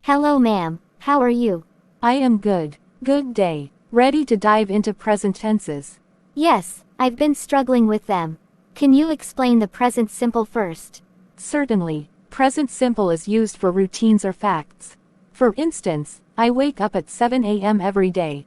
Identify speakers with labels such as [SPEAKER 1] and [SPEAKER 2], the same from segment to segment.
[SPEAKER 1] Hello ma'am, how are you?
[SPEAKER 2] I am good. Good day. Ready to dive into present tenses?
[SPEAKER 1] Yes, I've been struggling with them. Can you explain the present simple first?
[SPEAKER 2] Certainly. Present simple is used for routines or facts. For instance, I wake up at 7 a.m. every day.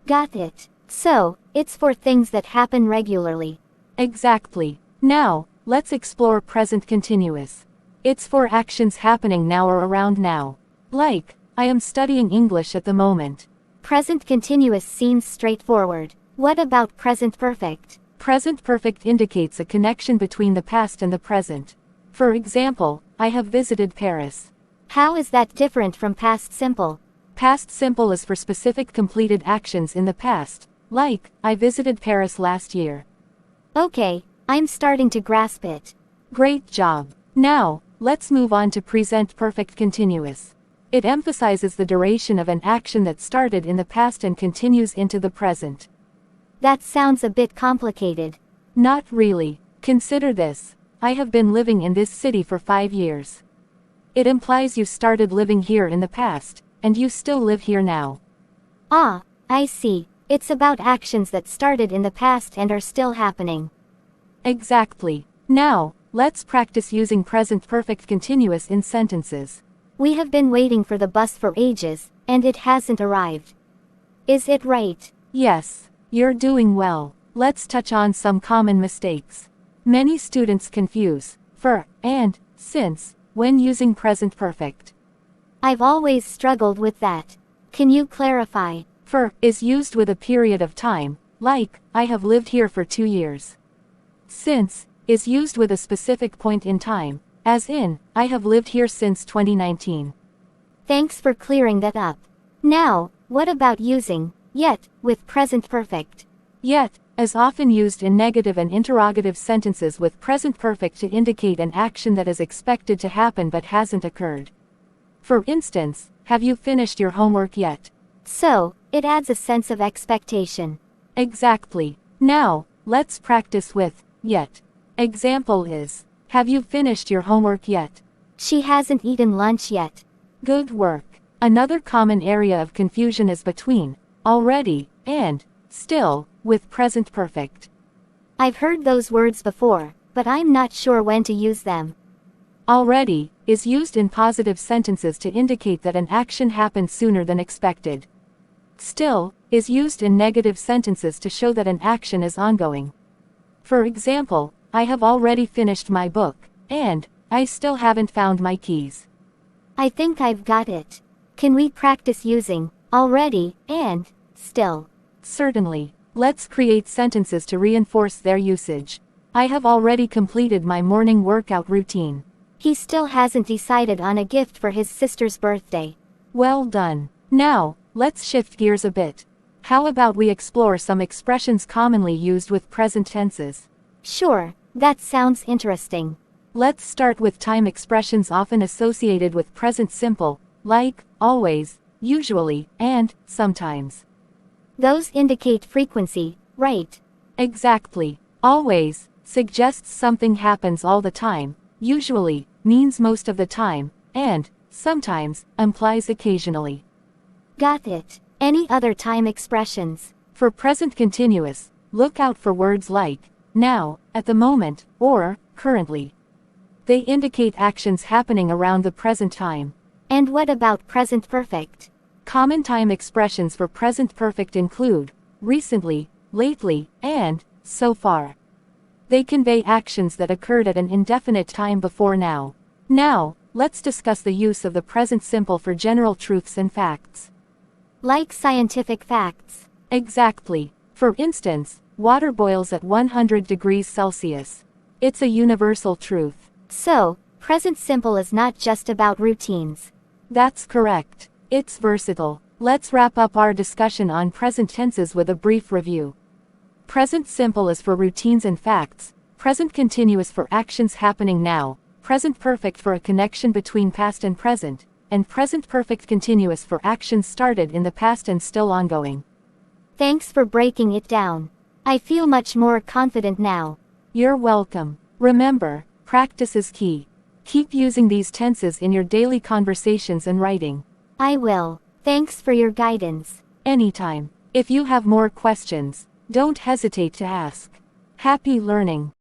[SPEAKER 1] Got it. So, it's for things that happen regularly.
[SPEAKER 2] Exactly. Now, let's explore present continuous. It's for actions happening now or around now. Like, I am studying English at the moment.
[SPEAKER 1] Present continuous seems straightforward. What about present perfect?
[SPEAKER 2] Present perfect indicates a connection between the past and the present. For example, I have visited Paris.
[SPEAKER 1] How is that different from past simple?
[SPEAKER 2] Past simple is for specific completed actions in the past, like, I visited Paris last year.
[SPEAKER 1] Okay, I'm starting to grasp it.
[SPEAKER 2] Great job. Now, let's move on to present perfect continuous. It emphasizes the duration of an action that started in the past and continues into the present.
[SPEAKER 1] That sounds a bit complicated.
[SPEAKER 2] Not really. Consider this. I have been living in this city for 5 years. It implies you started living here in the past, and you still live here now.
[SPEAKER 1] Ah, I see. It's about actions that started in the past and are still happening.
[SPEAKER 2] Exactly. Now, let's practice using present perfect continuous in sentences.
[SPEAKER 1] We have been waiting for the bus for ages, and it hasn't arrived. Is it right?
[SPEAKER 2] Yes, you're doing well. Let's touch on some common mistakes. Many students confuse for and since when using present perfect.
[SPEAKER 1] I've always struggled with that. Can you clarify?
[SPEAKER 2] For is used with a period of time, like, I have lived here for 2 years. Since is used with a specific point in time, as in, I have lived here since 2019.
[SPEAKER 1] Thanks for clearing that up. Now, what about using yet with present perfect?
[SPEAKER 2] Yet is often used in negative and interrogative sentences with present perfect to indicate an action that is expected to happen but hasn't occurred. For instance, have you finished your homework yet?
[SPEAKER 1] So, it adds a sense of expectation.
[SPEAKER 2] Exactly. Now, let's practice with yet. Example is, have you finished your homework yet?
[SPEAKER 1] She hasn't eaten lunch yet.
[SPEAKER 2] Good work. Another common area of confusion is between already and still with present perfect.
[SPEAKER 1] I've heard those words before, but I'm not sure when to use them.
[SPEAKER 2] Already is used in positive sentences to indicate that an action happened sooner than expected. Still is used in negative sentences to show that an action is ongoing. For example, I have already finished my book, and I still haven't found my keys.
[SPEAKER 1] I think I've got it. Can we practice using already and still?
[SPEAKER 2] Certainly. Let's create sentences to reinforce their usage. I have already completed my morning workout routine.
[SPEAKER 1] He still hasn't decided on a gift for his sister's birthday.
[SPEAKER 2] Well done. Now, let's shift gears a bit. How about we explore some expressions commonly used with present tenses?
[SPEAKER 1] Sure, that sounds interesting.
[SPEAKER 2] Let's start with time expressions often associated with present simple, like always, usually, and sometimes.
[SPEAKER 1] Those indicate frequency, right?
[SPEAKER 2] Exactly. Always suggests something happens all the time, usually means most of the time, and sometimes implies occasionally.
[SPEAKER 1] Got it. Any other time expressions?
[SPEAKER 2] For present continuous, look out for words like now, at the moment, or currently. They indicate actions happening around the present time.
[SPEAKER 1] And what about present perfect?
[SPEAKER 2] Common time expressions for present perfect include recently, lately, and so far. They convey actions that occurred at an indefinite time before now. Now, let's discuss the use of the present simple for general truths and facts.
[SPEAKER 1] Like scientific facts.
[SPEAKER 2] Exactly. For instance, water boils at 100 degrees Celsius. It's a universal truth.
[SPEAKER 1] So, present simple is not just about routines.
[SPEAKER 2] That's correct. It's versatile. Let's wrap up our discussion on present tenses with a brief review. Present simple is for routines and facts, present continuous for actions happening now, present perfect for a connection between past and present, and present perfect continuous for actions started in the past and still ongoing.
[SPEAKER 1] Thanks for breaking it down. I feel much more confident now.
[SPEAKER 2] You're welcome. Remember, practice is key. Keep using these tenses in your daily conversations and writing.
[SPEAKER 1] I will. Thanks for your guidance.
[SPEAKER 2] Anytime. If you have more questions, don't hesitate to ask. Happy learning!